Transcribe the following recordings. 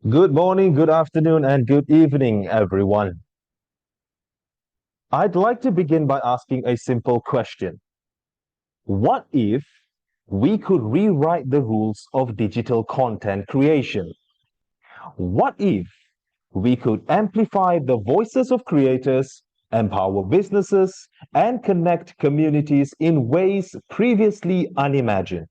Good morning, good afternoon, and good evening, everyone. I'd like to begin by asking a simple question. What if we could rewrite the rules of digital content creation? What if we could amplify the voices of creators, empower businesses, and connect communities in ways previously unimagined?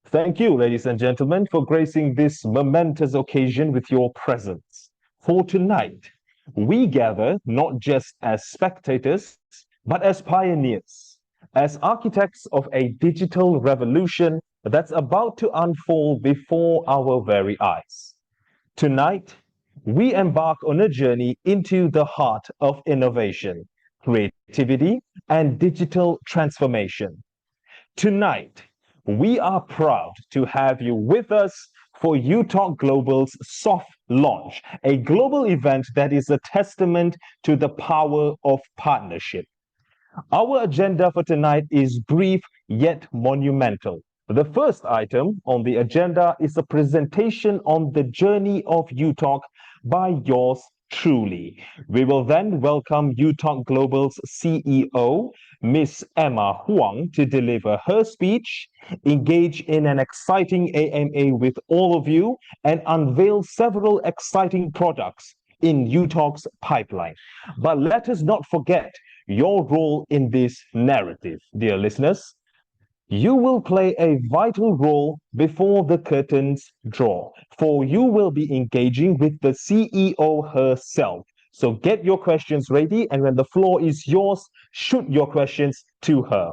Thank you, ladies and gentlemen, for gracing this momentous occasion with your presence. For tonight, we gather not just as spectators, but as pioneers, as architects of a digital revolution that's about to unfold before our very eyes. Tonight, we embark on a journey into the heart of innovation, creativity, and digital transformation. Tonight, we are proud to have you with us for Utok Global's soft launch, a global event that is a testament to the power of partnership. Our agenda for tonight is brief yet monumental. The first item on the agenda is a presentation on the journey of Utalk by yours truly. We will then welcome Utalk Global's CEO, Miss Emma Huang, to deliver her speech, engage in an exciting AMA with all of you, and unveil several exciting products in Utalk's pipeline. But let us not forget your role in this narrative, dear listeners. You will play a vital role before the curtains draw, for you will be engaging with the CEO herself. So get your questions ready, and when the floor is yours, shoot your questions to her.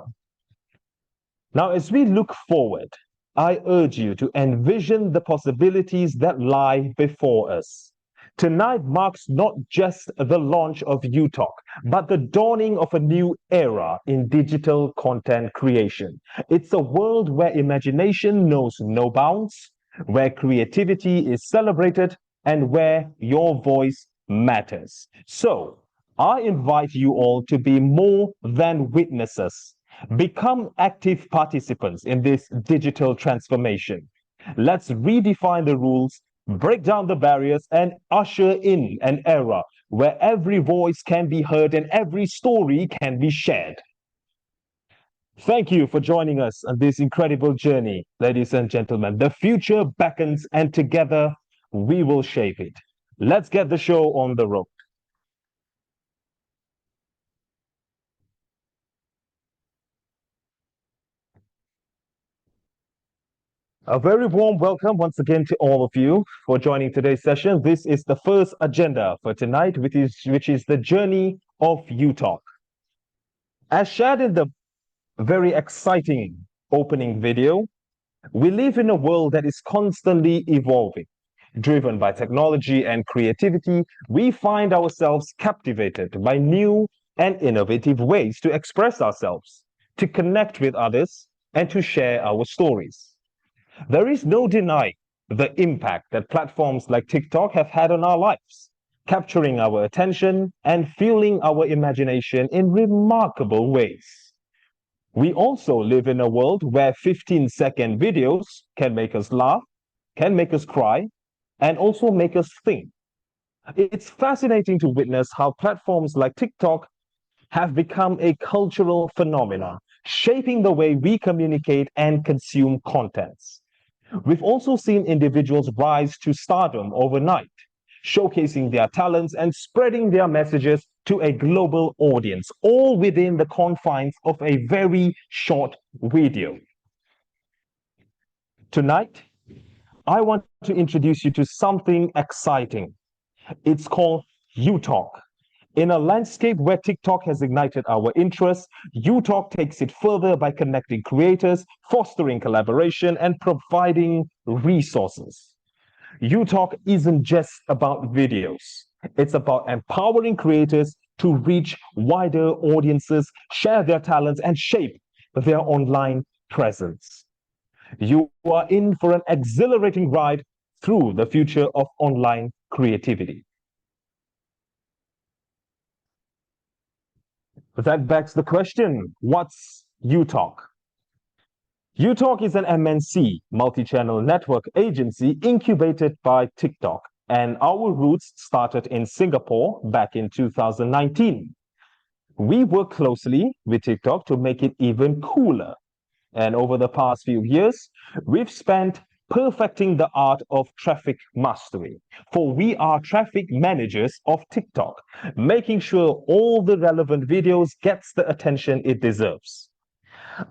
Now, as we look forward, I urge you to envision the possibilities that lie before us. Tonight marks not just the launch of Utalk, but the dawning of a new era in digital content creation. It's a world where imagination knows no bounds, where creativity is celebrated, and where your voice matters. So, I invite you all to be more than witnesses. Become active participants in this digital transformation. Let's redefine the rules, break down the barriers, and usher in an era where every voice can be heard and every story can be shared. Thank you for joining us on this incredible journey, ladies and gentlemen. The future beckons, and together we will shape it. Let's get the show on the road. A very warm welcome once again to all of you for joining today's session. This is the first agenda for tonight, which is the journey of Utalk. As shared in the very exciting opening video, we live in a world that is constantly evolving. Driven by technology and creativity, we find ourselves captivated by new and innovative ways to express ourselves, to connect with others, and to share our stories. There is no denying the impact that platforms like TikTok have had on our lives, capturing our attention and fueling our imagination in remarkable ways. We also live in a world where 15-second videos can make us laugh, can make us cry, and also make us think. It's fascinating to witness how platforms like TikTok have become a cultural phenomenon, shaping the way we communicate and consume contents. We've also seen individuals rise to stardom overnight, showcasing their talents and spreading their messages to a global audience, all within the confines of a very short video. Tonight, I want to introduce you to something exciting. It's called Utalk. In a landscape where TikTok has ignited our interest, Utalk takes it further by connecting creators, fostering collaboration, and providing resources. Utalk isn't just about videos. It's about empowering creators to reach wider audiences, share their talents, and shape their online presence. You are in for an exhilarating ride through the future of online creativity. That begs the question, what's Utalk? Utok is an MNC, multi-channel network agency incubated by TikTok, and our roots started in Singapore back in 2019. We work closely with TikTok to make it even cooler. And over the past few years, we've spent perfecting the art of traffic mastery. For we are traffic managers of TikTok, making sure all the relevant videos gets the attention it deserves.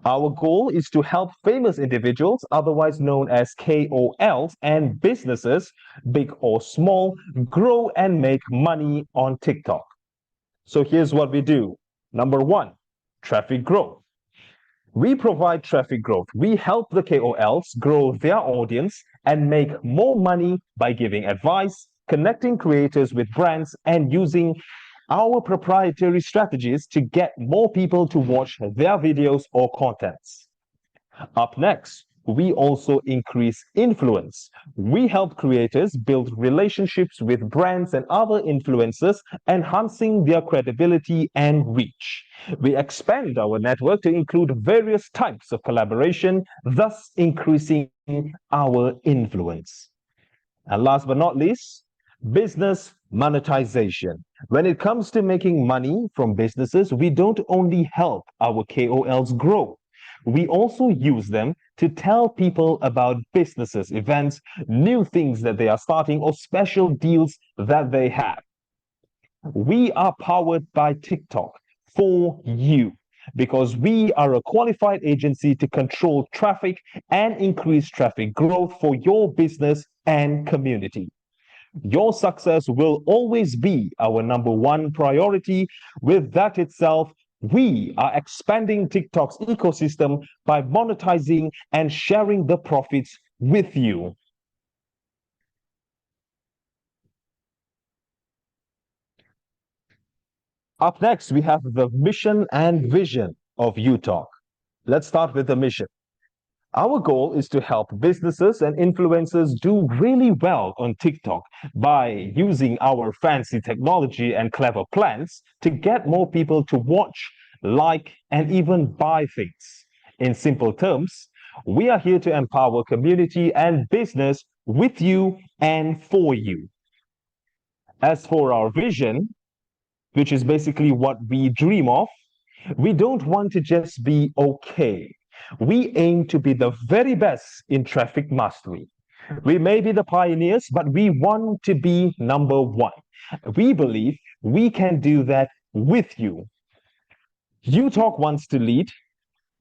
Our goal is to help famous individuals, otherwise known as KOLs, and businesses, big or small, grow and make money on TikTok. So here's what we do. Number one, traffic growth. We provide traffic growth. We help the KOLs grow their audience and make more money by giving advice, connecting creators with brands, and using our proprietary strategies to get more people to watch their videos or contents. Up next, we also increase influence. We help creators build relationships with brands and other influencers, enhancing their credibility and reach. We expand our network to include various types of collaboration, thus increasing our influence. And last but not least, business monetization. When it comes to making money from businesses, we don't only help our KOLs grow, we also use them to tell people about businesses, events, new things that they are starting, or special deals that they have. We are powered by TikTok for you because we are a qualified agency to control traffic and increase traffic growth for your business and community. Your success will always be our number one priority. With that itself, we are expanding TikTok's ecosystem by monetizing and sharing the profits with you. Up next, we have the mission and vision of Utalk. Let's start with the mission. Our goal is to help businesses and influencers do really well on TikTok by using our fancy technology and clever plans to get more people to watch, like, and even buy things. In simple terms, we are here to empower community and business with you and for you. As for our vision, which is basically what we dream of, we don't want to just be okay. We aim to be the very best in traffic mastery. We may be the pioneers, but we want to be number one. We believe we can do that with you. Utalk wants to lead.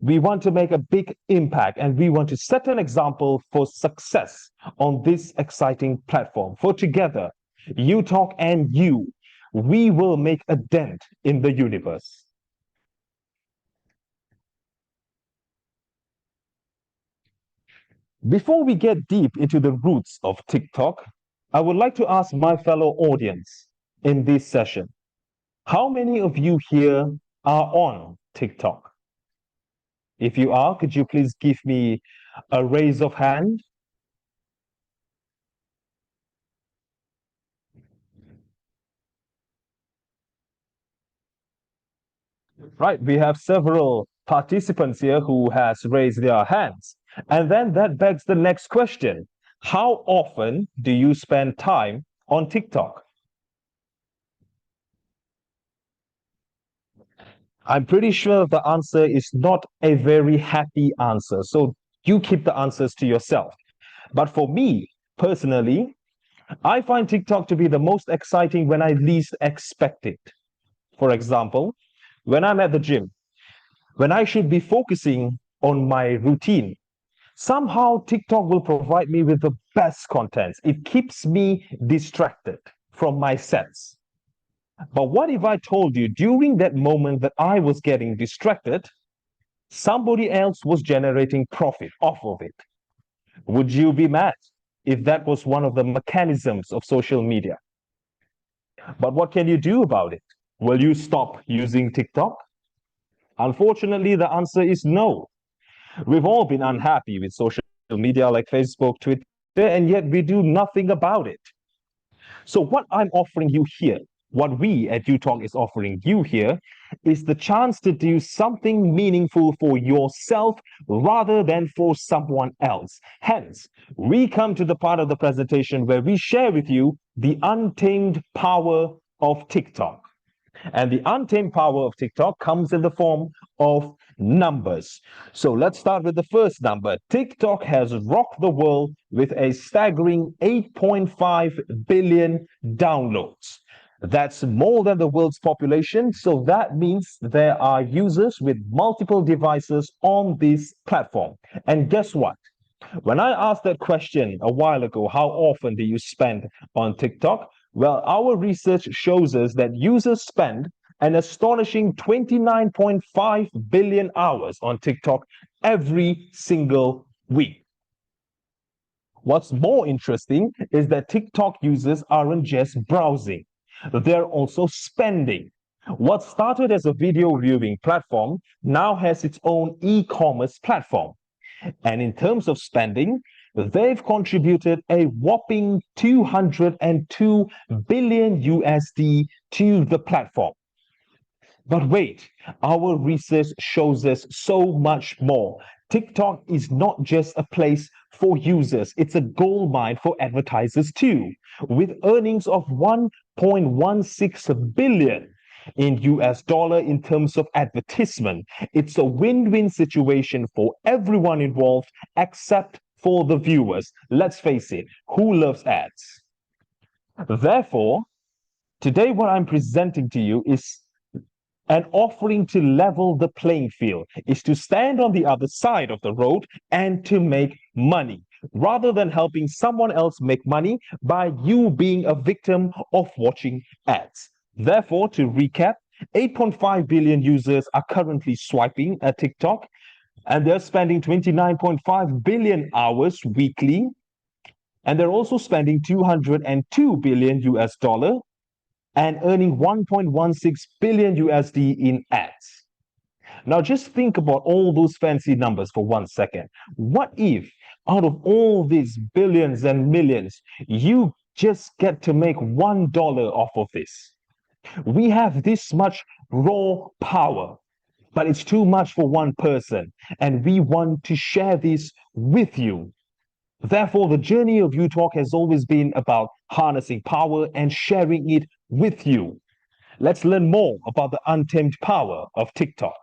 We want to make a big impact and we want to set an example for success on this exciting platform. For together, Utalk and you, we will make a dent in the universe. Before we get deep into the roots of TikTok, I would like to ask my fellow audience in this session, how many of you here are on TikTok? If you are, could you please give me a raise of hand? Right, we have several participants here who has raised their hands. And then that begs the next question. How often do you spend time on TikTok? I'm pretty sure the answer is not a very happy answer. So you keep the answers to yourself. But for me, personally, I find TikTok to be the most exciting when I least expect it. For example, when I'm at the gym, when I should be focusing on my routine, somehow TikTok will provide me with the best content. It keeps me distracted from my sets. But what if I told you during that moment that I was getting distracted, somebody else was generating profit off of it? Would you be mad if that was one of the mechanisms of social media? But what can you do about it? Will you stop using TikTok? Unfortunately, the answer is no. We've all been unhappy with social media like Facebook, Twitter, and yet we do nothing about it. So what I'm offering you here What we at Utok is offering you here is the chance to do something meaningful for yourself rather than for someone else. Hence, we come to the part of the presentation where we share with you the untamed power of TikTok. And the untamed power of TikTok comes in the form of numbers. So let's start with the first number. TikTok has rocked the world with a staggering 8.5 billion downloads. That's more than the world's population. So that means there are users with multiple devices on this platform. And guess what? When I asked that question a while ago, how often do you spend on TikTok? Well, our research shows us that users spend an astonishing 29.5 billion hours on TikTok every single week. What's more interesting is that TikTok users aren't just browsing, they're also spending. What started as a video viewing platform now has its own e-commerce platform. And in terms of spending, they've contributed a whopping 202 billion USD to the platform. But wait, our research shows us so much more. TikTok is not just a place for users, it's a goldmine for advertisers too, with earnings of 1.16 billion in US dollar in terms of advertisement. It's a win-win situation for everyone involved except for the viewers. Let's face it, who loves ads? Therefore, today what I'm presenting to you is an offering to level the playing field, is to stand on the other side of the road and to make money, rather than helping someone else make money by you being a victim of watching ads. Therefore, to recap, 8.5 billion users are currently swiping at TikTok, and they're spending 29.5 billion hours weekly, and they're also spending 202 billion US dollar and earning 1.16 billion USD in ads. Now, just think about all those fancy numbers for 1 second. What if out of all these billions and millions, you just get to make $1 off of this? We have this much raw power, but it's too much for one person, and we want to share this with you. Therefore, the journey of Utok has always been about harnessing power and sharing it with you. Let's learn more about the untamed power of TikTok.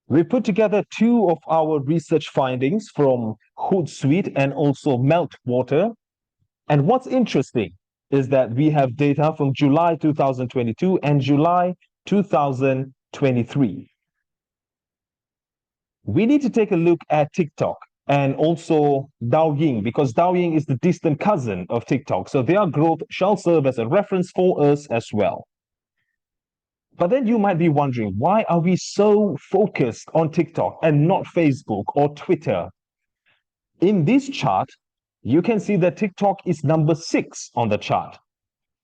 We put together two of our research findings from Hootsuite and also Meltwater. And what's interesting is that we have data from July 2022 and July 2023. We need to take a look at TikTok and also Douyin, because Douyin is the distant cousin of TikTok. So their growth shall serve as a reference for us as well. But then you might be wondering, why are we so focused on TikTok and not Facebook or Twitter? In this chart, you can see that TikTok is number 6 on the chart,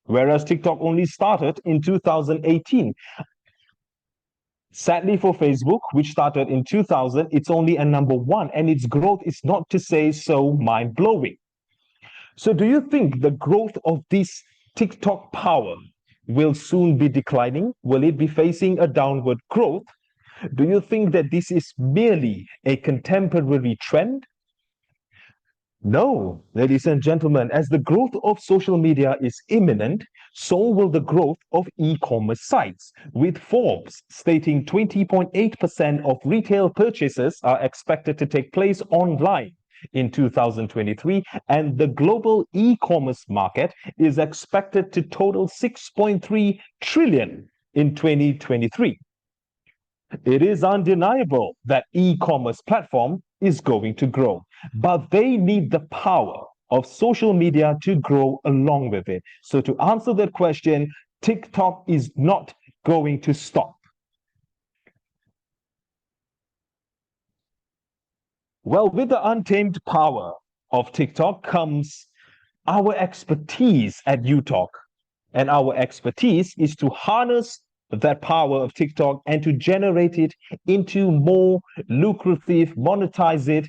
whereas TikTok only started in 2018. Sadly for Facebook, which started in 2000, it's only a number 1, and its growth is not to say so mind-blowing. So do you think the growth of this TikTok power will soon be declining? Will it be facing a downward growth? Do you think that this is merely a contemporary trend? No, ladies and gentlemen, as the growth of social media is imminent, so will the growth of e-commerce sites, with Forbes stating 20.8% of retail purchases are expected to take place online in 2023, and the global e-commerce market is expected to total 6.3 trillion in 2023. It is undeniable that e-commerce platform is going to grow, but they need the power of social media to grow along with it. So to answer that question, TikTok is not going to stop. Well, with the untamed power of TikTok comes our expertise at Utok. And our expertise is to harness that power of TikTok and to generate it into more lucrative, monetize it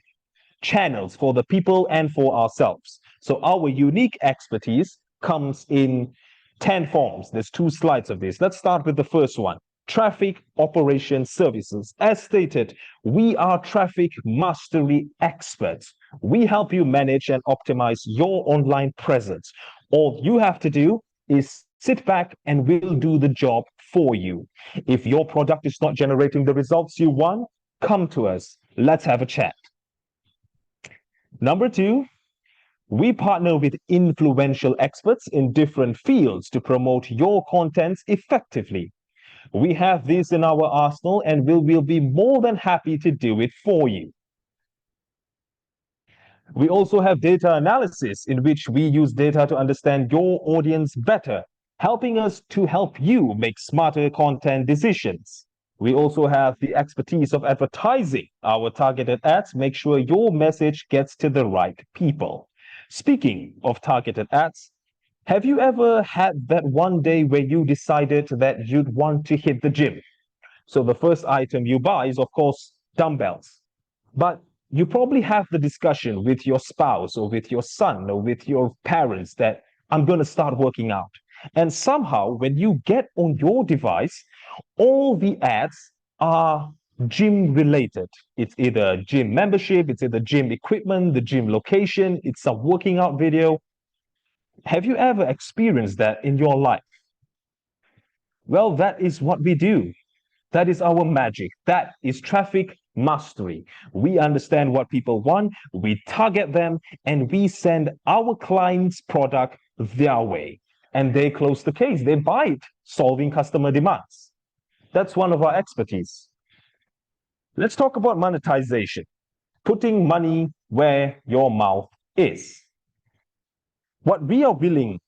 channels for the people and for ourselves. So our unique expertise comes in 10 forms. There's 2 slides of this. Let's start with the first one. Traffic operation services. As stated, we are traffic mastery experts. We help you manage and optimize your online presence. All you have to do is sit back and we'll do the job for you. If your product is not generating the results you want, come to us. Let's have a chat. Number 2, we partner with influential experts in different fields to promote your contents effectively. We have this in our arsenal and we'll be more than happy to do it for you. We also have data analysis, in which we use data to understand your audience better, helping us to help you make smarter content decisions. We also have the expertise of advertising. Our targeted ads make sure your message gets to the right people. Speaking of targeted ads, have you ever had that one day where you decided that you'd want to hit the gym? So the first item you buy is, of course, dumbbells. But you probably have the discussion with your spouse or with your son or with your parents that I'm going to start working out. And somehow, when you get on your device, all the ads are gym related. It's either gym membership, it's either gym equipment, the gym location, it's a working out video. Have you ever experienced that in your life? Well, that is what we do. That is our magic. That is traffic mastery. We understand what people want, we target them, and we send our clients' product their way. And they close the case. They buy it, solving customer demands. That's one of our expertise. Let's talk about monetization. Putting money where your mouth is. What we are willing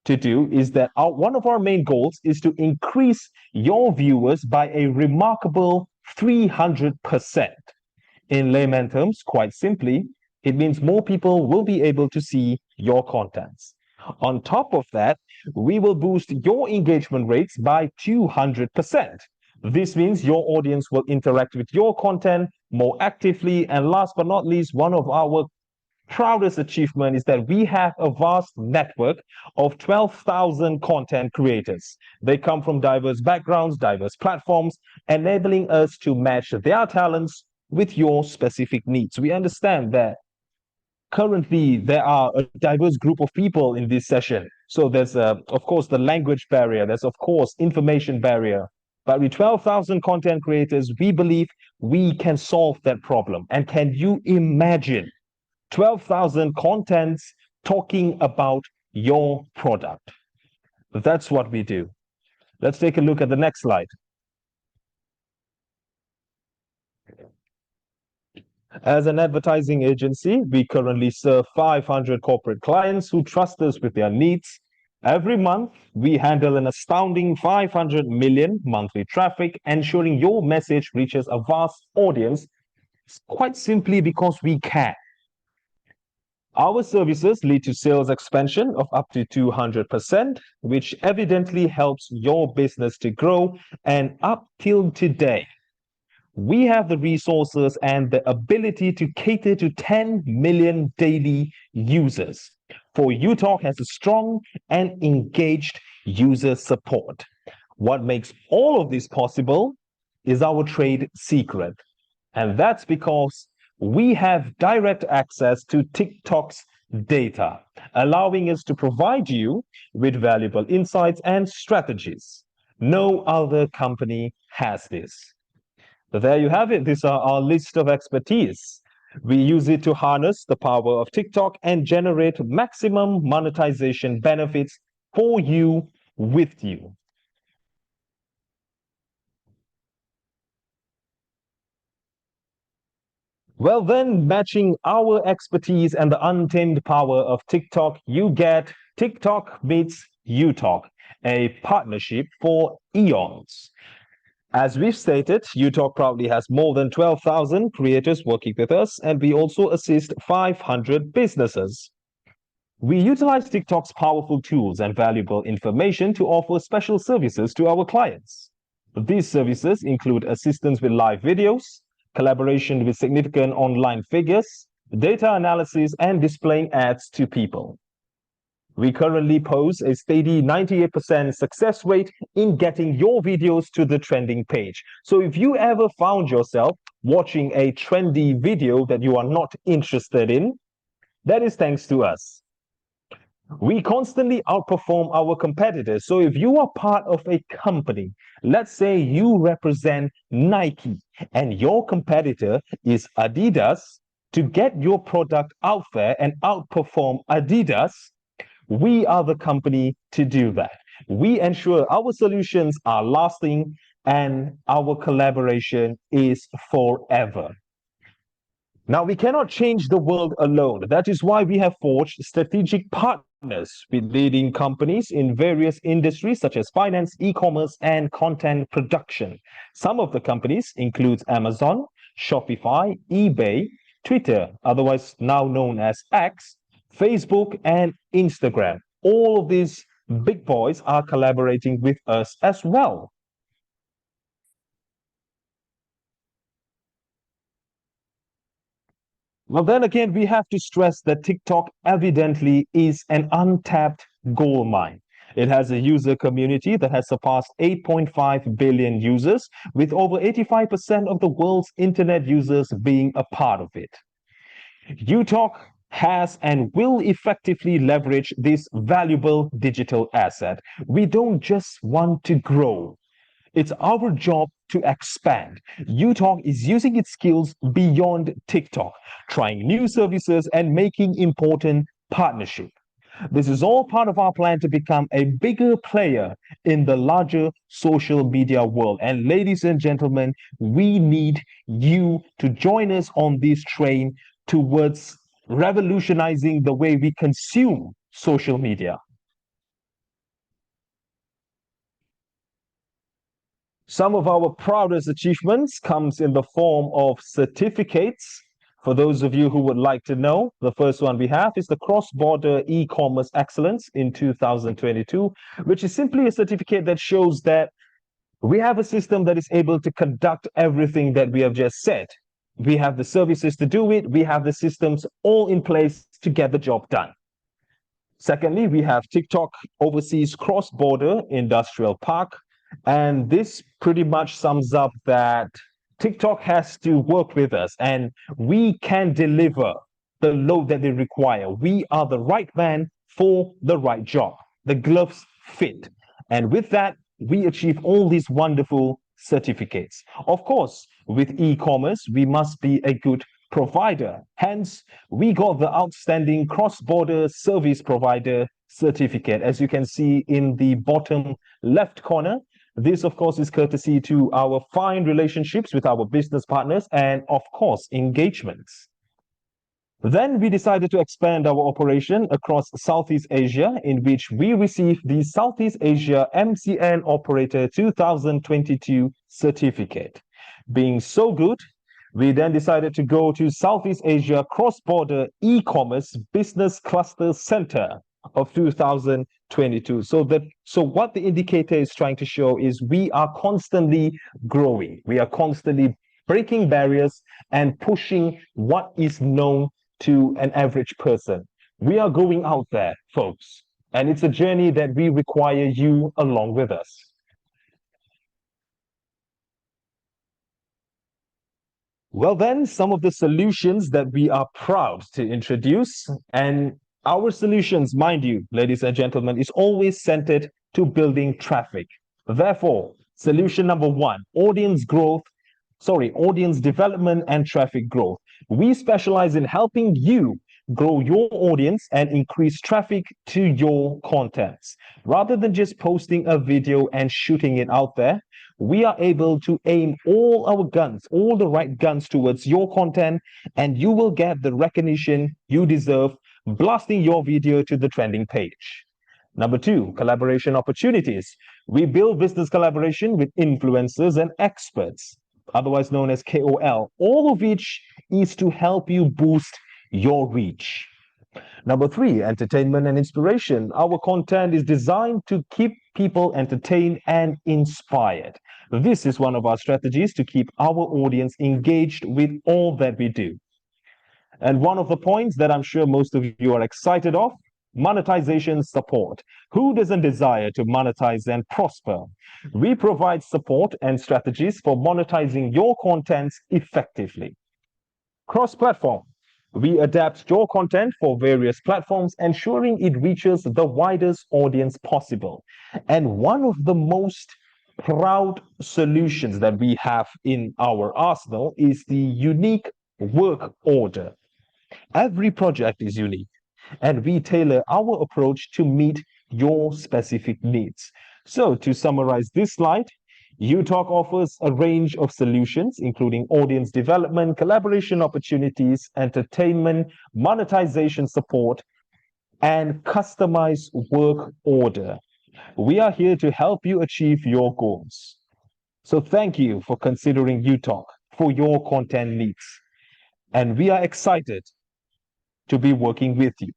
to do is that one of our main goals is to increase your viewers by a remarkable 300%. In layman terms, quite simply, it means more people will be able to see your contents. On top of that, we will boost your engagement rates by 200%. This means your audience will interact with your content more actively. And last but not least, one of our proudest achievement is that we have a vast network of 12,000 content creators. They come from diverse backgrounds, diverse platforms, enabling us to match their talents with your specific needs. We understand that currently there are a diverse group of people in this session. So there's, of course, the language barrier. There's, of course, information barrier. But with 12,000 content creators, we believe we can solve that problem. And can you imagine 12,000 contents talking about your product? That's what we do. Let's take a look at the next slide. As an advertising agency, we currently serve 500 corporate clients who trust us with their needs. Every month, we handle an astounding 500 million monthly traffic, ensuring your message reaches a vast audience, quite simply because we can. Our services lead to sales expansion of up to 200%, which evidently helps your business to grow. And up till today, we have the resources and the ability to cater to 10 million daily users. For Utok has a strong and engaged user support. What makes all of this possible is our trade secret. And that's because we have direct access to TikTok's data, allowing us to provide you with valuable insights and strategies. No other company has this. So there you have it. These are our list of expertise. We use it to harness the power of TikTok and generate maximum monetization benefits for you, with you. Well, then, matching our expertise and the untamed power of TikTok, you get TikTok meets Utok, a partnership for eons. As we've stated, Utok proudly has more than 12,000 creators working with us, and we also assist 500 businesses. We utilize TikTok's powerful tools and valuable information to offer special services to our clients. These services include assistance with live videos, collaboration with significant online figures, data analysis, and displaying ads to people. We currently pose a steady 98% success rate in getting your videos to the trending page. So if you ever found yourself watching a trendy video that you are not interested in, that is thanks to us. We constantly outperform our competitors. So if you are part of a company, let's say you represent Nike and your competitor is Adidas, to get your product out there and outperform Adidas, we are the company to do that. We ensure our solutions are lasting and our collaboration is forever. Now, we cannot change the world alone. That is why we have forged strategic partners with leading companies in various industries such as finance, e-commerce, and content production. Some of the companies include Amazon, Shopify, eBay, Twitter, otherwise now known as X, Facebook, and Instagram. All of these big boys are collaborating with us as well. Well, then again, we have to stress that TikTok evidently is an untapped gold mine. It has a user community that has surpassed 8.5 billion users, with over 85% of the world's internet users being a part of it. Utok has and will effectively leverage this valuable digital asset. We don't just want to grow. It's our job to expand. Utalk is using its skills beyond TikTok, trying new services and making important partnerships. This is all part of our plan to become a bigger player in the larger social media world. And ladies and gentlemen, we need you to join us on this train towards revolutionizing the way we consume social media. Some of our proudest achievements comes in the form of certificates. For those of you who would like to know, the first one we have is the Cross-Border E-Commerce Excellence in 2022, which is simply a certificate that shows that we have a system that is able to conduct everything that we have just said. We have the services to do it. We have the systems all in place to get the job done. Secondly, we have TikTok Overseas Cross-Border Industrial Park. And this pretty much sums up that TikTok has to work with us and we can deliver the load that they require. We are the right man for the right job. The gloves fit. And with that, we achieve all these wonderful certificates. Of course, with e-commerce, we must be a good provider. Hence, we got the outstanding cross-border service provider certificate. As you can see in the bottom left corner, this, of course, is courtesy to our fine relationships with our business partners and, of course, engagements. Then we decided to expand our operation across Southeast Asia, in which we received the Southeast Asia MCN Operator 2022 certificate. Being so good, we then decided to go to Southeast Asia Cross-Border E-Commerce Business Cluster Center of 2022. So what the indicator is trying to show is we are constantly growing. We are constantly breaking barriers and pushing what is known to an average person. We are going out there, folks, and it's a journey that we require you along with us. Well, then, some of the solutions that we are proud to introduce, and our solutions, mind you, ladies and gentlemen, is always centered to building traffic. Therefore, solution number one, audience development and traffic growth. We specialize in helping you grow your audience and increase traffic to your contents. Rather than just posting a video and shooting it out there, we are able to aim all our guns, all the right guns towards your content, and you will get the recognition you deserve, blasting your video to the trending page. Number two, collaboration opportunities. We build business collaboration with influencers and experts, otherwise known as KOL, all of which is to help you boost your reach. Number three, entertainment and inspiration. Our content is designed to keep people entertained and inspired. This is one of our strategies to keep our audience engaged with all that we do. And one of the points that I'm sure most of you are excited of, monetization support. Who doesn't desire to monetize and prosper? We provide support and strategies for monetizing your contents effectively. Cross-platform. We adapt your content for various platforms, ensuring it reaches the widest audience possible. And one of the most proud solutions that we have in our arsenal is the unique work order. Every project is unique, and we tailor our approach to meet your specific needs. So, to summarize this slide, Utok offers a range of solutions, including audience development, collaboration opportunities, entertainment, monetization support, and customized work order. We are here to help you achieve your goals. So, thank you for considering Utok for your content needs. And we are excited to be working with you.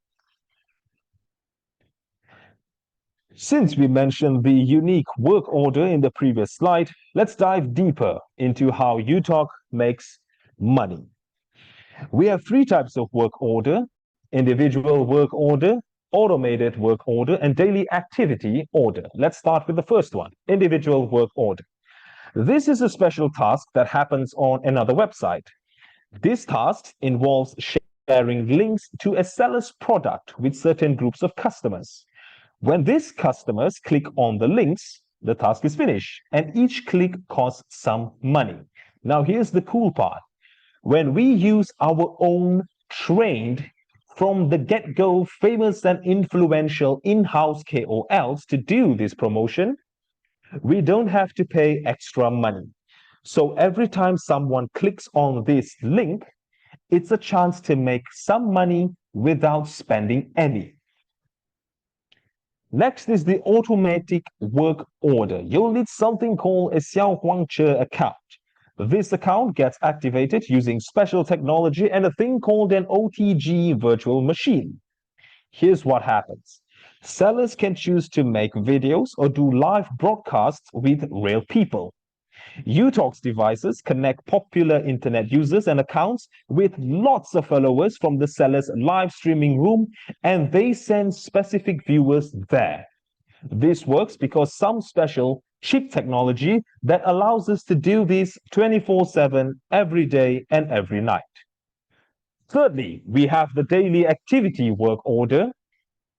Since we mentioned the unique work order in the previous slide, let's dive deeper into how Utok makes money. We have three types of work order: individual work order, automated work order, and daily activity order. Let's start with the first one, individual work order. This is a special task that happens on another website. This task involves sharing links to a seller's product with certain groups of customers. When these customers click on the links, the task is finished, and each click costs some money. Now, here's the cool part. When we use our own trained, from the get-go, famous and influential in-house KOLs to do this promotion, we don't have to pay extra money. So every time someone clicks on this link, it's a chance to make some money without spending any. Next is the automatic work order. You'll need something called a Xiao Huangche account. This account gets activated using special technology and a thing called an OTG virtual machine. Here's what happens. Sellers can choose to make videos or do live broadcasts with real people. Utok's devices connect popular internet users and accounts with lots of followers from the seller's live streaming room, and they send specific viewers there. This works because some special cheap technology that allows us to do this 24/7 every day and every night. Thirdly, we have the daily activity work order.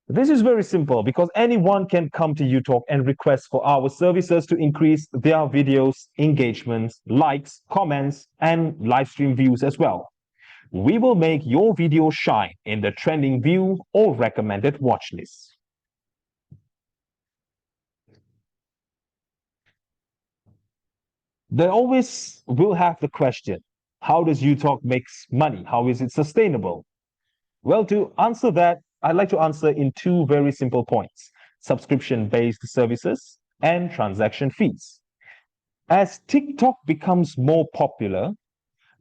This is very simple because anyone can come to Utok and request for our services to increase their videos, engagements, likes, comments, and live stream views as well. We will make your video shine in the trending view or recommended watch list. They always will have the question, how does Utok make money? How is it sustainable? Well, to answer that, I'd like to answer in two very simple points: subscription-based services and transaction fees. As TikTok becomes more popular,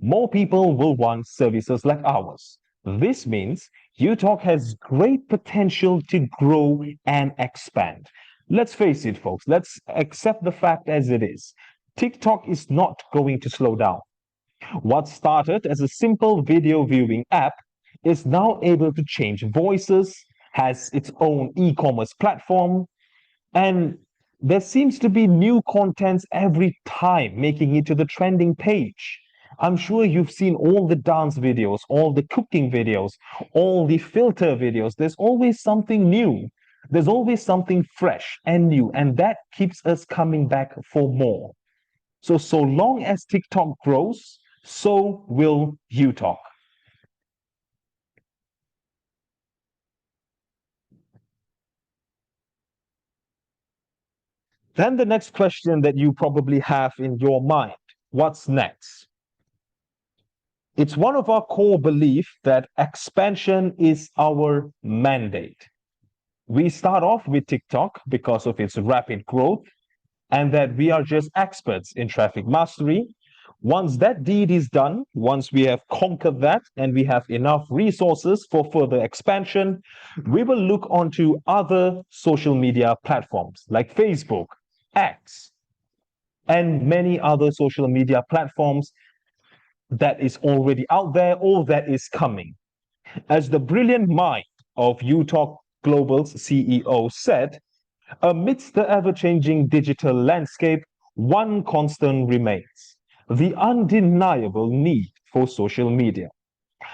more people will want services like ours. This means Utok has great potential to grow and expand. Let's face it, folks, let's accept the fact as it is. TikTok is not going to slow down. What started as a simple video viewing app is now able to change voices, has its own e-commerce platform, and there seems to be new contents every time making it to the trending page. I'm sure you've seen all the dance videos, all the cooking videos, all the filter videos. There's always something new. There's always something fresh and new, and that keeps us coming back for more. So long as TikTok grows, so will Utok. Then the next question that you probably have in your mind, what's next? It's one of our core beliefs that expansion is our mandate. We start off with TikTok because of its rapid growth and that we are just experts in traffic mastery. Once that deed is done, once we have conquered that and we have enough resources for further expansion, we will look onto other social media platforms like Facebook, X, and many other social media platforms that is already out there or that is coming. As the brilliant mind of Utok Global's CEO said, amidst the ever-changing digital landscape, one constant remains: the undeniable need for social media.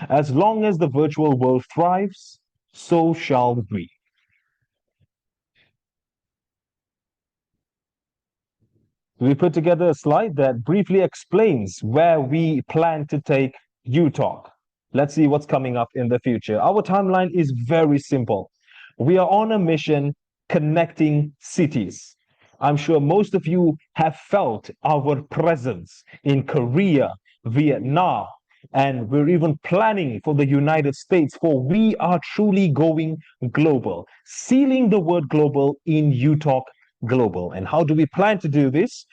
As long as the virtual world thrives, so shall we. We put together a slide that briefly explains where we plan to take Utalk. Let's see what's coming up in the future. Our timeline is very simple. We are on a mission connecting cities. I'm sure most of you have felt our presence in Korea, Vietnam, and we're even planning for the United States, for we are truly going global, sealing the word global in Utalk Global. And how do we plan to do this?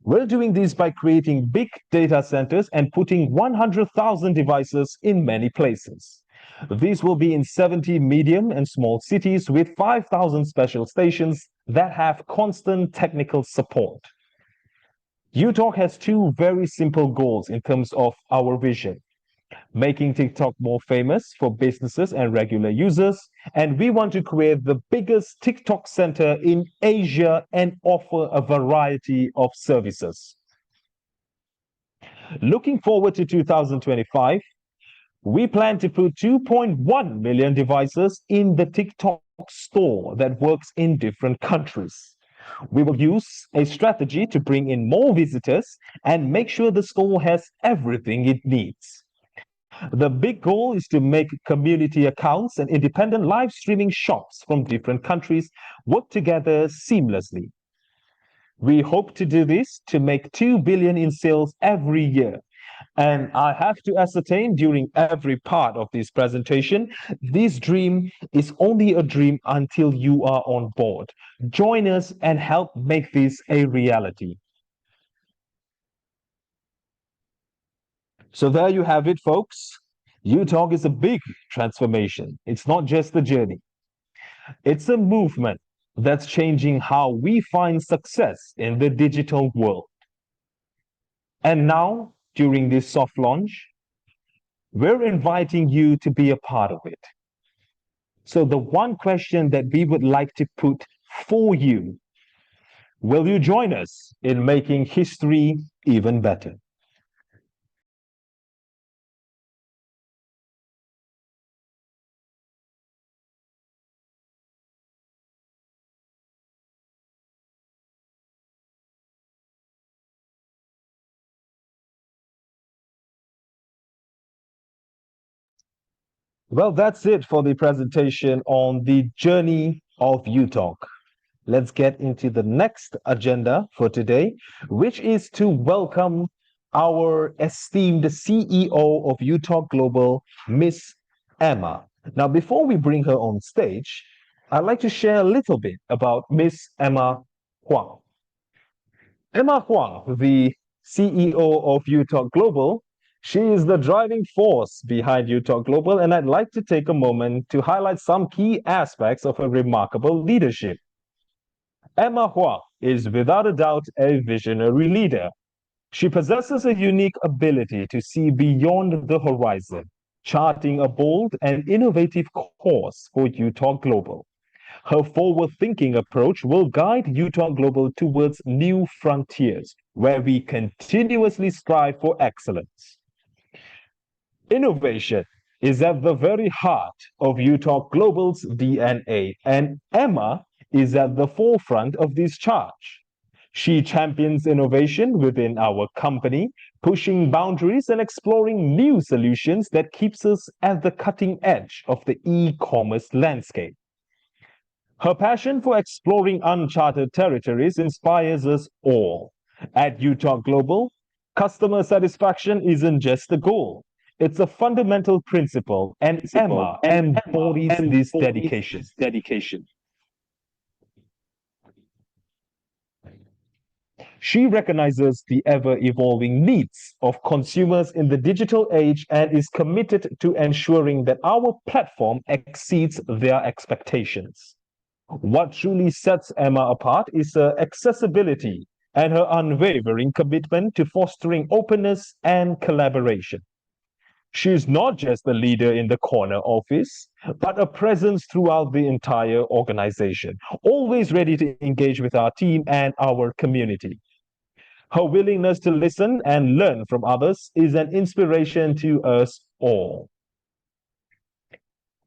We're doing this by creating big data centers and putting 100,000 devices in many places. These will be in 70 medium and small cities with 5,000 special stations that have constant technical support. Utalk has two very simple goals in terms of our vision: making TikTok more famous for businesses and regular users. And we want to create the biggest TikTok center in Asia and offer a variety of services. Looking forward to 2025, we plan to put 2.1 million devices in the TikTok store that works in different countries. We will use a strategy to bring in more visitors and make sure the store has everything it needs. The big goal is to make community accounts and independent live streaming shops from different countries work together seamlessly. We hope to do this to make 2 billion in sales every year. And I have to ascertain during every part of this presentation, this dream is only a dream until you are on board. Join us and help make this a reality. So there you have it, folks. Utalk is a big transformation. It's not just a journey. It's a movement that's changing how we find success in the digital world. And now, during this soft launch, we're inviting you to be a part of it. So the one question that we would like to put for you: will you join us in making history even better? Well, that's it for the presentation on the journey of Utalk. Let's get into the next agenda for today, which is to welcome our esteemed CEO of Utalk Global, Miss Emma. Now, before we bring her on stage, I'd like to share a little bit about Miss Emma Huang. Emma Huang, the CEO of Utalk Global, she is the driving force behind Utalk Global, and I'd like to take a moment to highlight some key aspects of her remarkable leadership. Emma Huang is without a doubt a visionary leader. She possesses a unique ability to see beyond the horizon, charting a bold and innovative course for Utalk Global. Her forward-thinking approach will guide Utalk Global towards new frontiers, where we continuously strive for excellence. Innovation is at the very heart of Utalk Global's DNA, and Emma is at the forefront of this charge. She champions innovation within our company, pushing boundaries and exploring new solutions that keeps us at the cutting edge of the e-commerce landscape. Her passion for exploring uncharted territories inspires us all. At Utalk Global, customer satisfaction isn't just a goal. It's a fundamental principle, and Emma embodies this dedication. She recognizes the ever-evolving needs of consumers in the digital age and is committed to ensuring that our platform exceeds their expectations. What truly sets Emma apart is her accessibility. and her unwavering commitment to fostering openness and collaboration. She is not just the leader in the corner office, but a presence throughout the entire organization, always ready to engage with our team and our community. Her willingness to listen and learn from others is an inspiration to us all.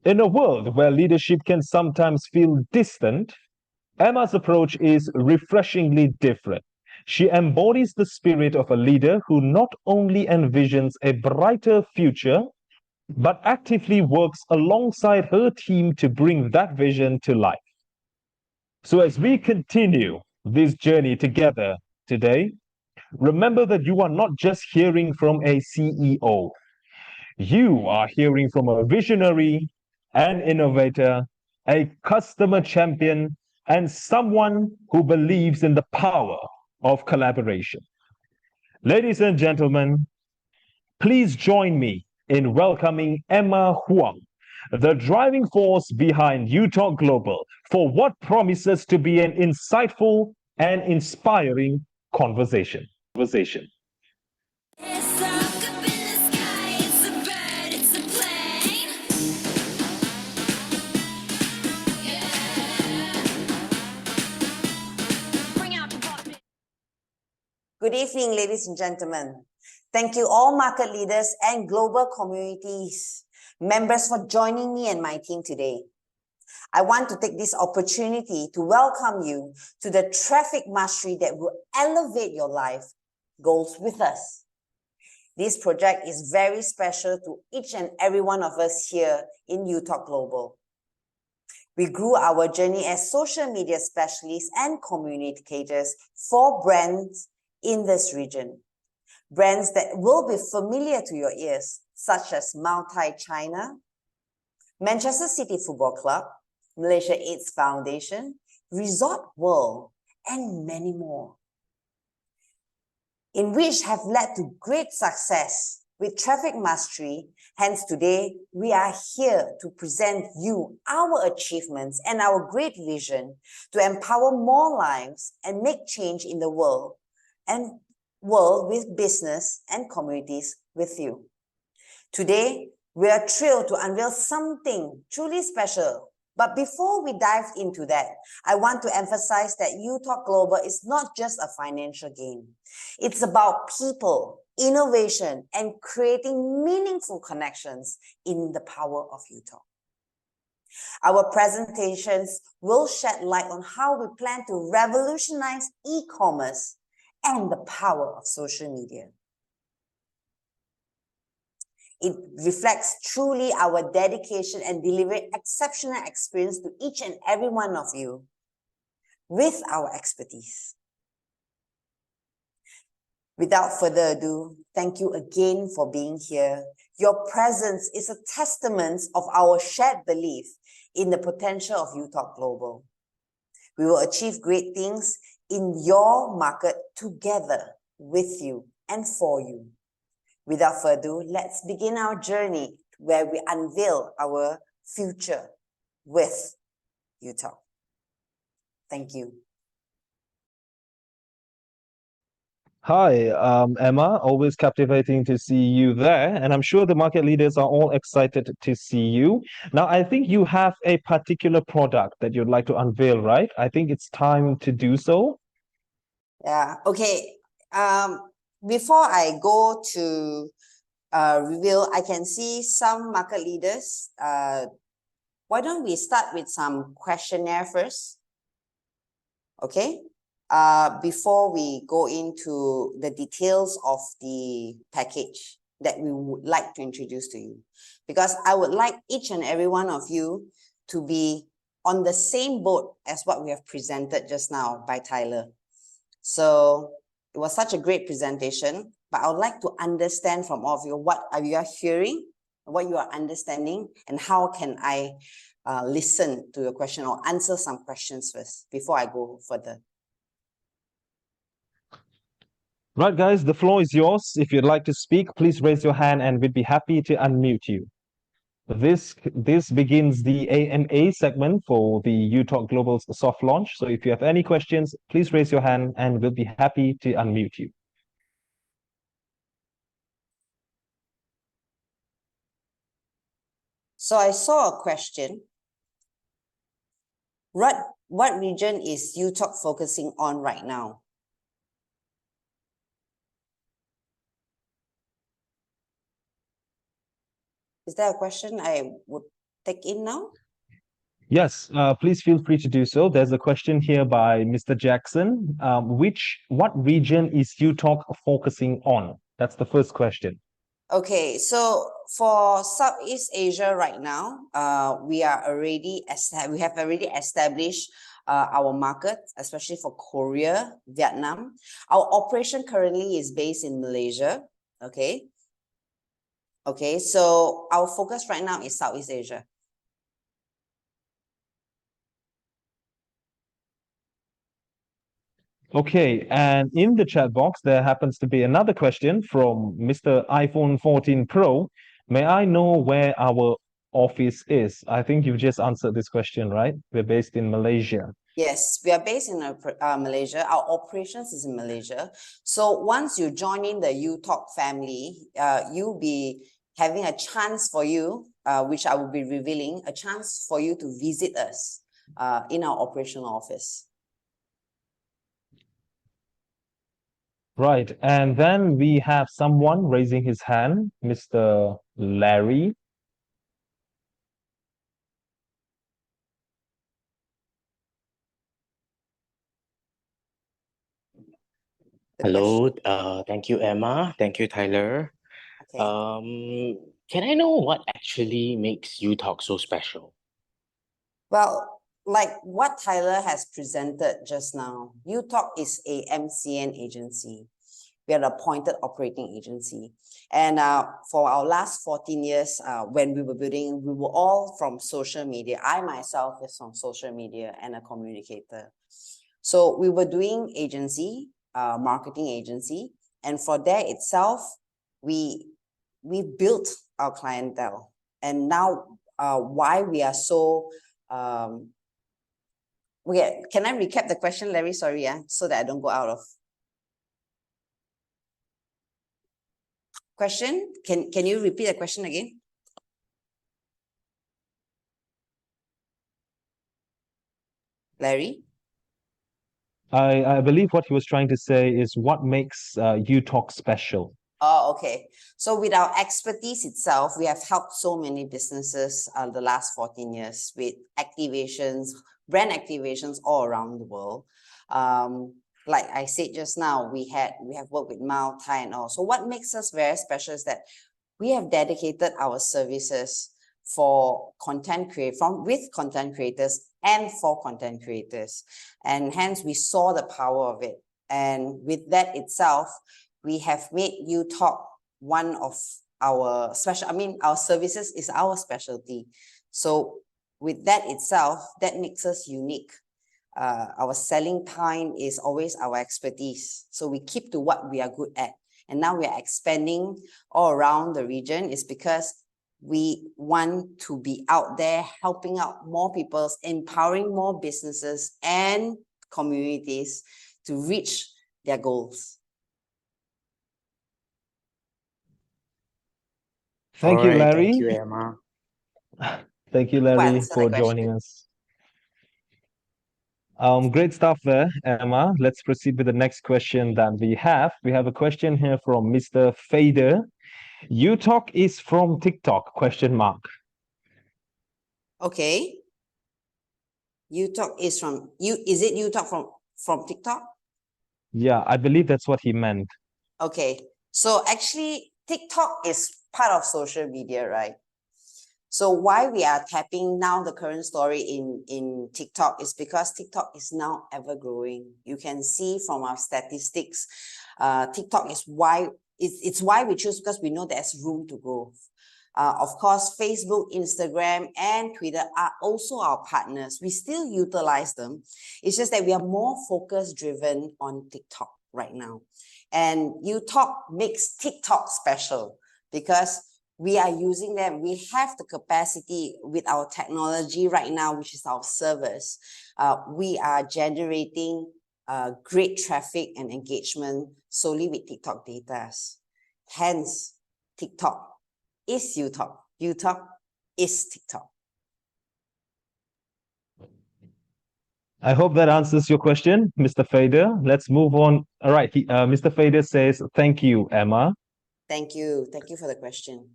In a world where leadership can sometimes feel distant, Emma's approach is refreshingly different. She embodies the spirit of a leader who not only envisions a brighter future, but actively works alongside her team to bring that vision to life. So, as we continue this journey together today, remember that you are not just hearing from a CEO, you are hearing from a visionary, an innovator, a customer champion, and someone who believes in the power of collaboration. Ladies and gentlemen, please join me in welcoming Emma Huang, the driving force behind Utok Global, for what promises to be an insightful and inspiring conversation. Good evening, ladies and gentlemen. Thank you all market leaders and global communities members for joining me and my team today. I want to take this opportunity to welcome you to the traffic mastery that will elevate your life goals with us. This project is very special to each and every one of us here in Utok Global. We grew our journey as social media specialists and communicators for brands in this region. Brands that will be familiar to your ears, such as Multi China, Manchester City Football Club, Malaysia AIDS Foundation, Resort World, and many more, in which have led to great success with traffic mastery. Hence today, we are here to present you our achievements and our great vision to empower more lives and make change in the world with business and communities with you. Today, we are thrilled to unveil something truly special. But before we dive into that, I want to emphasize that Utok Global is not just a financial gain. It's about people, innovation, and creating meaningful connections in the power of Utok. Our presentations will shed light on how we plan to revolutionize e-commerce and the power of social media. It reflects truly our dedication and delivering exceptional experience to each and every one of you with our expertise. Without further ado, thank you again for being here. Your presence is a testament of our shared belief in the potential of Utok Global. We will achieve great things in your market together with you and for you. Without further ado, let's begin our journey where we unveil our future with Utok. Thank you. Hi, Emma. Always captivating to see you there. And I'm sure the market leaders are all excited to see you. Now, I think you have a particular product that you'd like to unveil, right? I think it's time to do so. Yeah, okay. Before I go to reveal, I can see some market leaders. Why don't we start with some questionnaire first? Okay. Before we go into the details of the package that we would like to introduce to you. Because I would like each and every one of you to be on the same boat as what we have presented just now by Tyler. So it was such a great presentation, but I would like to understand from all of you what are you hearing, what you are understanding, and how can I listen to your question or answer some questions first before I go further. Right, guys, the floor is yours. If you'd like to speak, please raise your hand and we'd be happy to unmute you. This begins the AMA segment for the Utok Global's soft launch. So if you have any questions, please raise your hand and we'll be happy to unmute you. So I saw a question. What region is Utok focusing on right now? Is there a question I would take in now? Yes, please feel free to do so. There's a question here by Mr. Jackson. What region is Utok focusing on? That's the first question. Okay, so for Southeast Asia right now, we have already established our market, especially for Korea, Vietnam. Our operation currently is based in Malaysia. Okay, so our focus right now is Southeast Asia. Okay, and in the chat box, there happens to be another question from Mr. iPhone 14 Pro. May I know where our office is? I think you've just answered this question, right? We're based in Malaysia. Yes, we are based in Malaysia. Our operations is in Malaysia. So once you join in the Utok family, you'll be having a chance for you, which I will be revealing, a chance for you to visit us in our operational office. Right, and then we have someone raising his hand, Mr. Larry. Hello, thank you, Emma. Thank you, Tyler. Okay. Can I know what actually makes Utalk so special? Well, like what Tyler has presented just now, Utok is a MCN agency. We are the appointed operating agency. And for our last 14 years, when we were building, we were all from social media. I myself is from social media and a communicator. So we were doing agency, marketing agency. And for that itself, we built our clientele. And now why we are so, can I recap the question, Larry? Sorry, so that I don't go out of question. Can you repeat the question again? Larry? I believe what he was trying to say is what makes Utok special. Oh, okay. So with our expertise itself, we have helped so many businesses the last 14 years with activations, brand activations all around the world. Like I said just now, we have worked with Mao, Thai and all. So what makes us very special is that we have dedicated our services for with content creators and for content creators. And hence we saw the power of it. And with that itself, we have made Utok one of our our services is our specialty. So with that itself, that makes us unique. Our selling point is always our expertise. So we keep to what we are good at. And now we are expanding all around the region is because we want to be out there helping out more people, empowering more businesses and communities to reach their goals. Thank you, Larry. Thank you, Emma. Thank you, Larry, for joining us. Great stuff there, Emma. Let's proceed with the next question that we have. We have a question here from Mr. Fader. Utok is from TikTok, question mark. Okay. Utok is from is it Utok from TikTok? Yeah, I believe that's what he meant. Okay. So actually TikTok is part of social media, right? So why we are tapping now the current story in TikTok is because TikTok is now ever growing. You can see from our statistics, TikTok is why it's why we choose, because we know there's room to grow. Of course, Facebook, Instagram, and Twitter are also our partners. We still utilize them. It's just that we are more focus driven on TikTok right now. And Utok makes TikTok special because we are using them. We have the capacity with our technology right now, which is our servers. We are generating great traffic and engagement solely with TikTok data. Hence, TikTok is Utok. Utok is TikTok. I hope that answers your question, Mr. Fader. Let's move on. All right, Mr. Fader says, thank you, Emma. Thank you. Thank you for the question.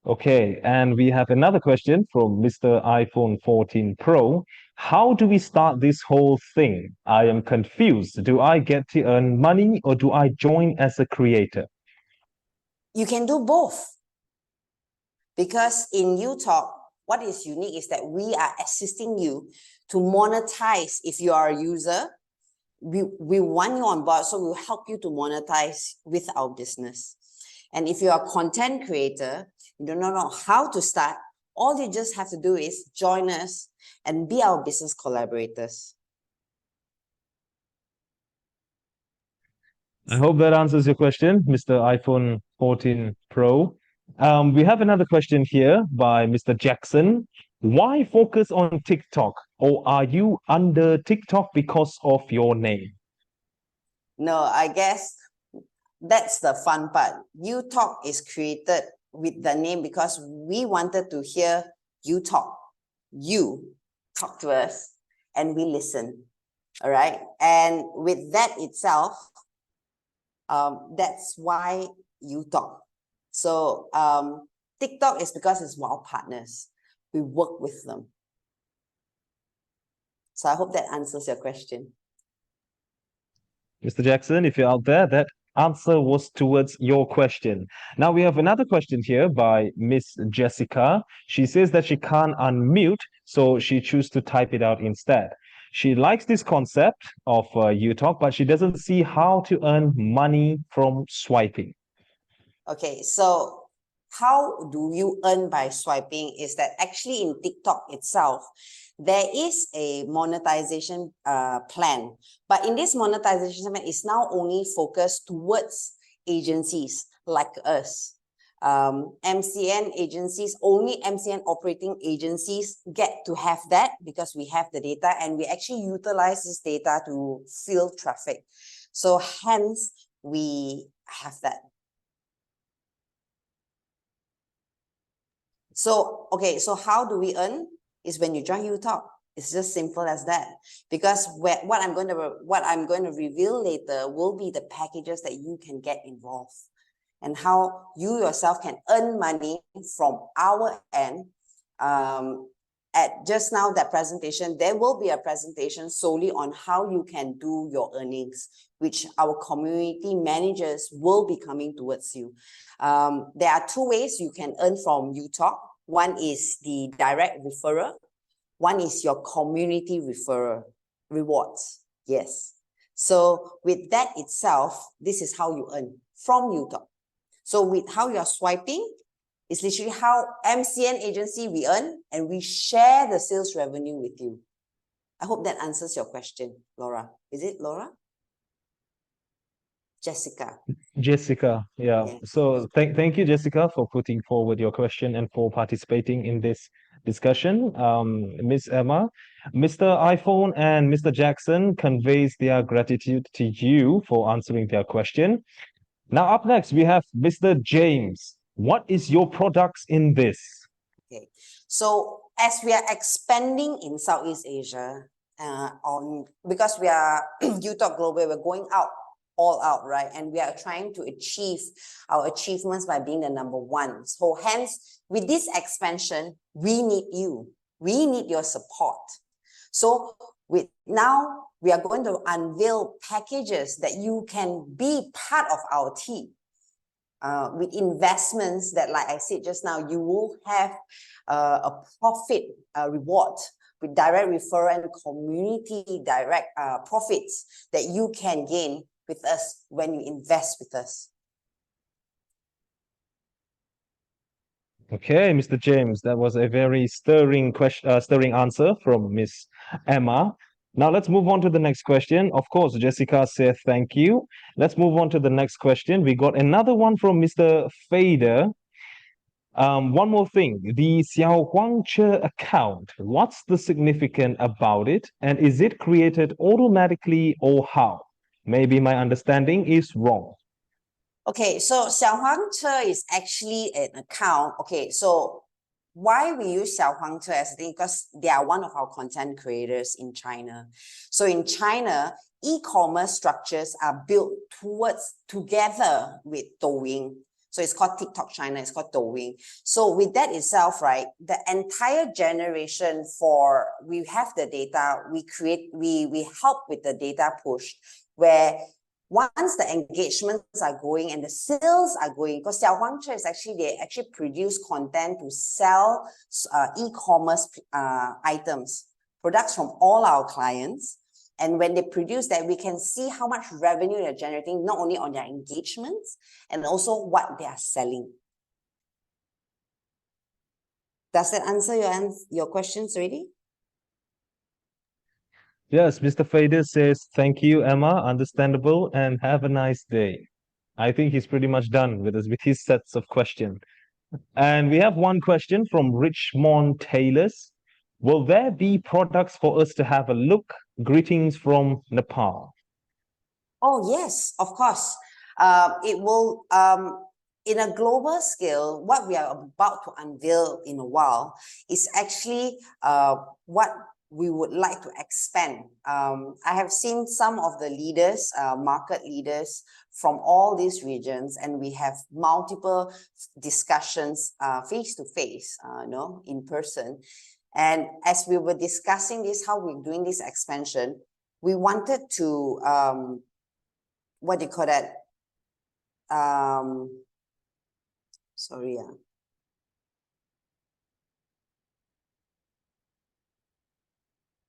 Okay, and we have another question from Mr. iPhone 14 Pro. How do we start this whole thing? I am confused. Do I get to earn money or do I join as a creator? You can do both. Because in Utok, what is unique is that we are assisting you to monetize. If you are a user, we want you on board, so we'll help you to monetize with our business. And if you are a content creator, you do not know how to start, all you just have to do is join us and be our business collaborators. I hope that answers your question, Mr. iPhone 14 Pro. We have another question here by Mr. Jackson. Why focus on TikTok? Or are you under TikTok because of your name? No, I guess that's the fun part. Utok is created with the name because we wanted to hear you talk. You talk to us and we listen. All right. And with that itself, that's why Utok. So TikTok is because it's our partners. We work with them. So I hope that answers your question. Mr. Jackson, if you're out there, that answer was towards your question. Now we have another question here by Miss Jessica. She says that she can't unmute, so she chooses to type it out instead. She likes this concept of Utalk, but she doesn't see how to earn money from swiping. Okay, so how do you earn by swiping is that actually in TikTok itself, there is a monetization plan. But in this monetization plan, it's now only focused towards agencies like us. MCN agencies, only MCN operating agencies get to have that because we have the data and we actually utilize this data to fill traffic. So hence, we have that. So, okay, so how do we earn? Is when you join Utalk. It's just simple as that. Because what I'm going to reveal later will be the packages that you can get involved and how you yourself can earn money from our end. At just now that presentation, there will be a presentation solely on how you can do your earnings, which our community managers will be coming towards you. There are two ways you can earn from Utalk. One is the direct referral. One is your community referral rewards. Yes. So with that itself, this is how you earn from Utalk. So with how you're swiping, it's literally how MCN agency we earn and we share the sales revenue with you. I hope that answers your question, Laura. Is it Laura? Jessica. Jessica, yeah. Yeah. So thank you, Jessica, for putting forward your question and for participating in this discussion. Miss Emma, Mr. iPhone and Mr. Jackson conveys their gratitude to you for answering their question. Now, up next, we have Mr. James. What is your products in this? Okay. So as we are expanding in Southeast Asia, because we are Utok Global, we're going out all out, right? And we are trying to achieve our achievements by being the number one. So hence, with this expansion, we need you. We need your support. So now we are going to unveil packages that you can be part of our team. With investments that, like I said just now, you will have a profit reward with direct referral and community direct profits that you can gain with us when you invest with us. Okay, Mr. James, that was a very stirring question, stirring answer from Miss Emma. Now let's move on to the next question. Of course, Jessica said thank you. Let's move on to the next question. We got another one from Mr. Fader. One more thing, the Xiao Huangche account, what's the significance about it? And is it created automatically or how? Maybe my understanding is wrong. Okay, so Xiao Huangche is actually an account. Okay, so why we use Xiao Huangche as a thing? Because they are one of our content creators in China. So in China, e-commerce structures are built together with Douyin. So it's called TikTok China, it's called Douyin. So with that itself, right, the entire generation we have the data, we help with the data push where once the engagements are going and the sales are going, because Xiao Huangche is they actually produce content to sell e-commerce items, products from all our clients. And when they produce that, we can see how much revenue they're generating, not only on their engagements, and also what they are selling. Does that answer your questions already? Yes, Mr. Fader says, thank you, Emma, understandable, and have a nice day. I think he's pretty much done with his sets of questions. And we have one question from Richmond Taylors. Will there be products for us to have a look? Greetings from Nepal. Oh, yes, of course. It will, in a global scale, what we are about to unveil in a while is actually what we would like to expand. I have seen some of the leaders, market leaders from all these regions, and we have multiple discussions face-to-face, in person. And as we were discussing this, how we're doing this expansion, we wanted to what do you call that? Sorry.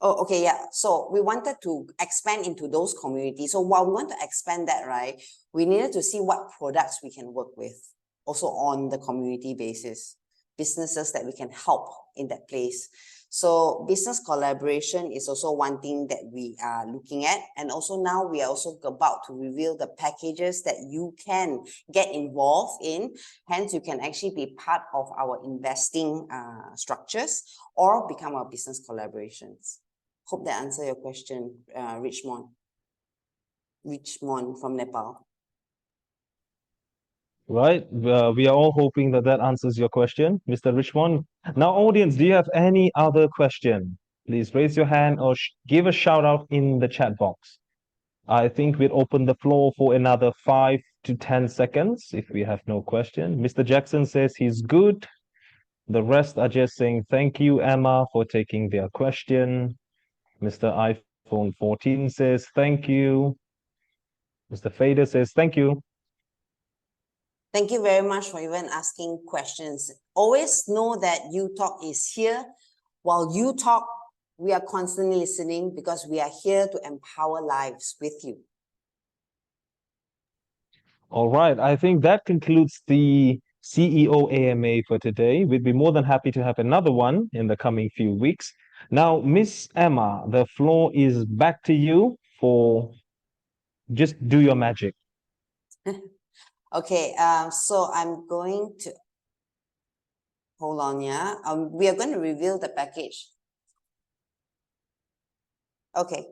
Oh, okay, yeah. So we wanted to expand into those communities. So while we want to expand that, right, we needed to see what products we can work with also on the community basis, businesses that we can help in that place. So business collaboration is also one thing that we are looking at. And also now we are also about to reveal the packages that you can get involved in. Hence, you can actually be part of our investing structures or become our business collaborations. Hope that answers your question, Richmond from Nepal. Right. We are all hoping that answers your question, Mr. Richmond. Now, audience, do you have any other question? Please raise your hand or give a shout out in the chat box. I think we'll open the floor for another 5 to 10 seconds if we have no question. Mr. Jackson says he's good. The rest are just saying thank you, Emma, for taking their question. Mr. iPhone 14 says thank you. Mr. Fader says thank you. Thank you very much for even asking questions. Always know that Utok is here. While you talk, we are constantly listening because we are here to empower lives with you. All right. I think that concludes the CEO AMA for today. We'd be more than happy to have another one in the coming few weeks. Now, Miss Emma, the floor is back to you for just do your magic. Okay, so I'm going to hold on, yeah. We are going to reveal the package. Okay.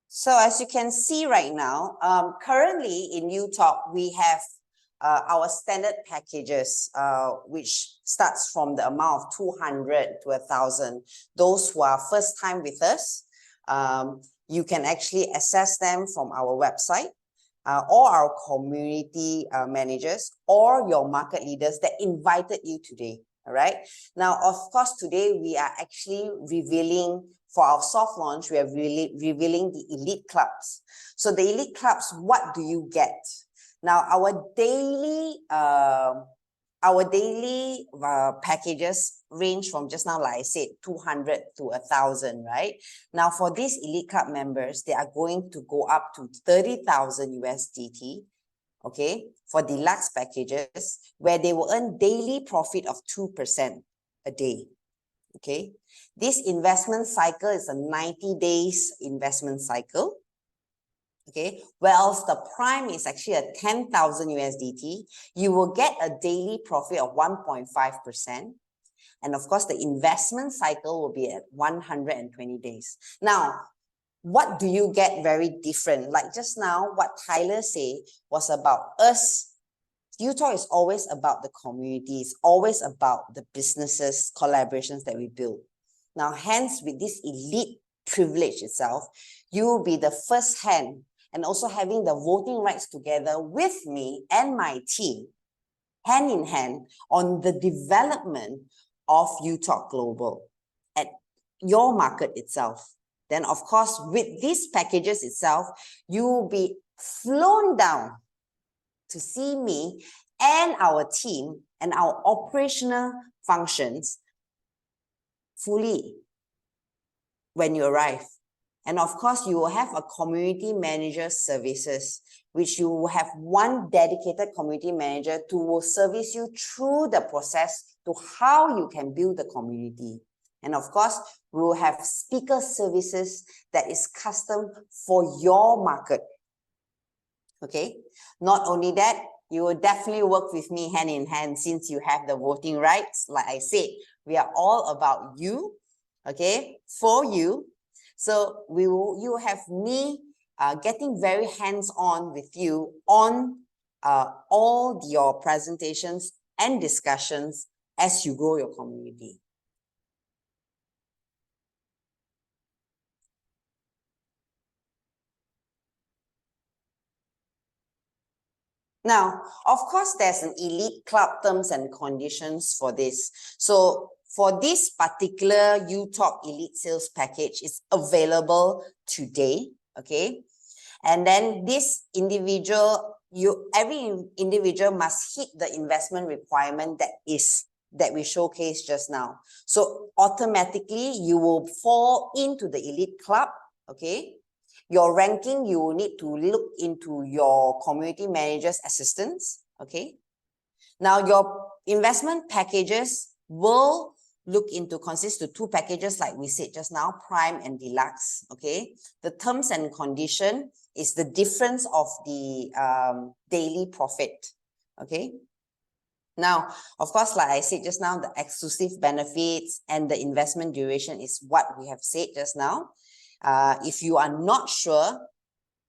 So as you can see right now, currently in Utok, we have our standard packages, which starts from the amount of 200 to 1,000. Those who are first time with us, you can actually access them from our website or our community managers or your market leaders that invited you today. All right. Now, of course, today we are actually revealing for our soft launch, we are really revealing the elite clubs. So the elite clubs, what do you get? Now, our daily packages range from just now, like I said, 200 to 1,000, right? Now, for these elite club members, they are going to go up to 30,000 USDT. Okay, for deluxe packages, where they will earn daily profit of 2% a day. Okay, this investment cycle is a 90 days investment cycle. Okay, whereas the prime is actually a 10,000 USDT, you will get a daily profit of 1.5%. And of course, the investment cycle will be at 120 days. Now, what do you get very different? Like just now, what Tyler said was about us. Utok is always about the community. It's always about the businesses, collaborations that we build. Now, hence, with this elite privilege itself, you will be the first hand and also having the voting rights together with me and my team, hand in hand, on the development of Utok Global at your market itself. Then, of course, with these packages itself, you will be flown down to see me and our team and our operational functions fully when you arrive. And of course, you will have a community manager services, which you will have one dedicated community manager who will service you through the process to how you can build the community. And of course, we will have speaker services that is custom for your market. Okay. Not only that, you will definitely work with me hand in hand since you have the voting rights. Like I said, we are all about you. Okay. For you. So you will have me getting very hands-on with you on all your presentations and discussions as you grow your community. Now, of course, there's an elite club terms and conditions for this. So for this particular Utok Elite Sales Package, it's available today, okay? And then this individual, every individual must hit the investment requirement that we showcased just now. So automatically, you will fall into the elite club, okay? Your ranking, you will need to look into your community manager's assistance, okay? Now, your investment packages will consist of two packages like we said just now, Prime and Deluxe, okay? The terms and condition is the difference of the daily profit, okay? Now, of course, like I said just now, the exclusive benefits and the investment duration is what we have said just now. If you are not sure,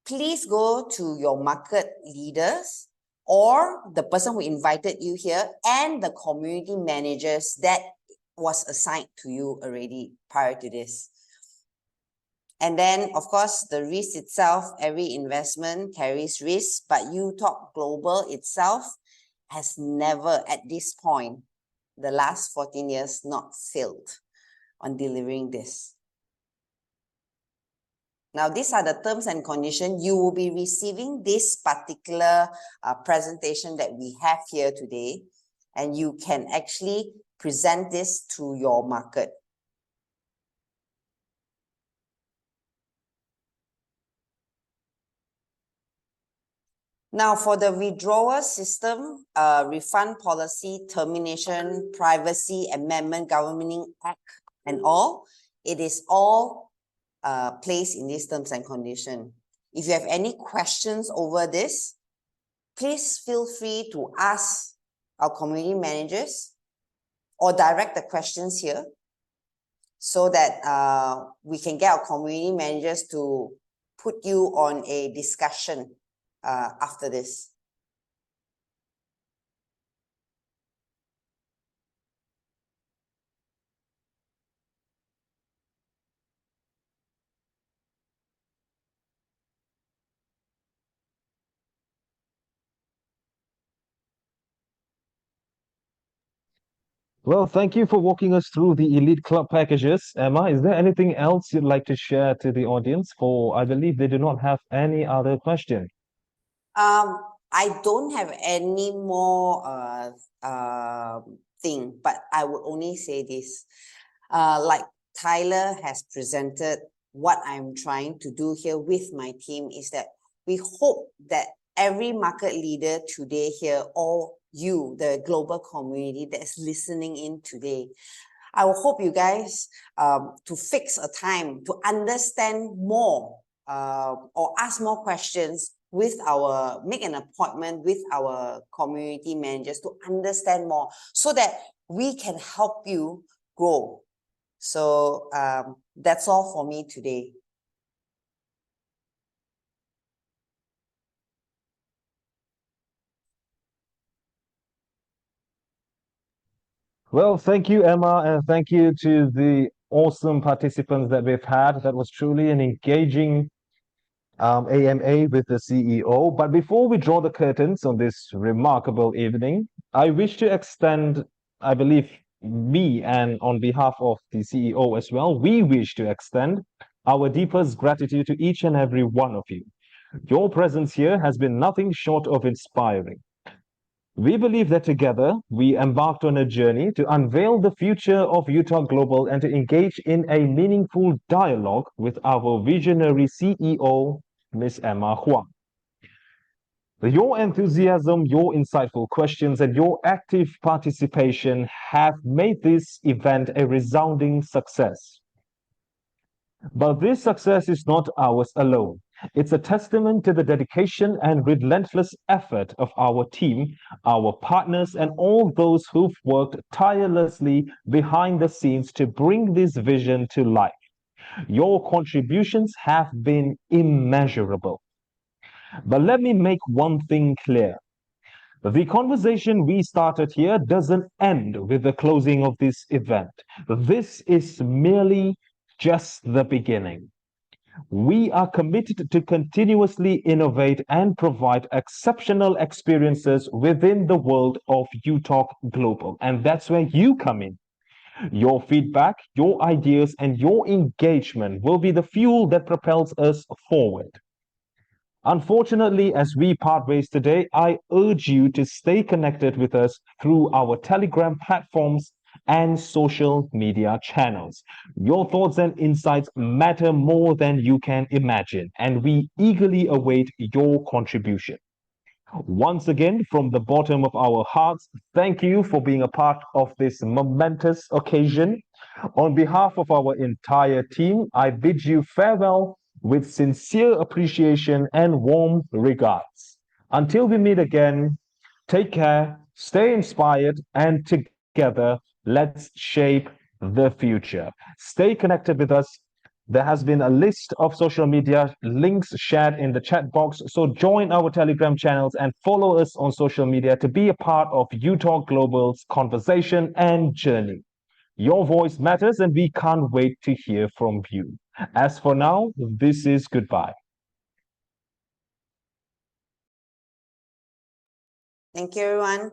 please go to your market leaders or the person who invited you here and the community managers that was assigned to you already prior to this. And then, of course, the risk itself, every investment carries risk, but Utok Global itself has never at this point, the last 14 years, not failed on delivering this. Now, these are the terms and conditions. You will be receiving this particular presentation that we have here today, and you can actually present this to your market. Now, for the withdrawal system, refund policy, termination, privacy, amendment, governing act, and all, it is all placed in these terms and conditions. If you have any questions over this, please feel free to ask our community managers or direct the questions here so that we can get our community managers to put you on a discussion after this. Well, thank you for walking us through the Elite Club packages. Emma, is there anything else you'd like to share to the audience? For I believe they do not have any other question. I don't have any more thing, but I would only say this. Like Tyler has presented, what I'm trying to do here with my team is that we hope that every market leader today here, or you, the global community that's listening in today, I will hope you guys to fix a time to understand more or ask more questions with make an appointment with our community managers to understand more so that we can help you grow. So that's all for me today. Well, thank you, Emma, and thank you to the awesome participants that we've had. That was truly an engaging AMA with the CEO. But before we draw the curtains on this remarkable evening, I wish to extend, I believe, me and on behalf of the CEO as well, we wish to extend our deepest gratitude to each and every one of you. Your presence here has been nothing short of inspiring. We believe that together we embarked on a journey to unveil the future of Utok Global and to engage in a meaningful dialogue with our visionary CEO, Ms. Emma Huang. Your enthusiasm, your insightful questions, and your active participation have made this event a resounding success. But this success is not ours alone. It's a testament to the dedication and relentless effort of our team, our partners, and all those who've worked tirelessly behind the scenes to bring this vision to life. Your contributions have been immeasurable. But let me make one thing clear. The conversation we started here doesn't end with the closing of this event. This is merely just the beginning. We are committed to continuously innovate and provide exceptional experiences within the world of Utok Global. And that's where you come in. Your feedback, your ideas, and your engagement will be the fuel that propels us forward. Unfortunately, as we part ways today, I urge you to stay connected with us through our Telegram platforms and social media channels. Your thoughts and insights matter more than you can imagine, and we eagerly await your contribution. Once again, from the bottom of our hearts, thank you for being a part of this momentous occasion. On behalf of our entire team, I bid you farewell with sincere appreciation and warm regards. Until we meet again, take care, stay inspired, and together, let's shape the future. Stay connected with us. There has been a list of social media links shared in the chat box. So join our Telegram channels and follow us on social media to be a part of Utok Global's conversation and journey. Your voice matters, and we can't wait to hear from you. As for now, this is goodbye. Thank you, everyone.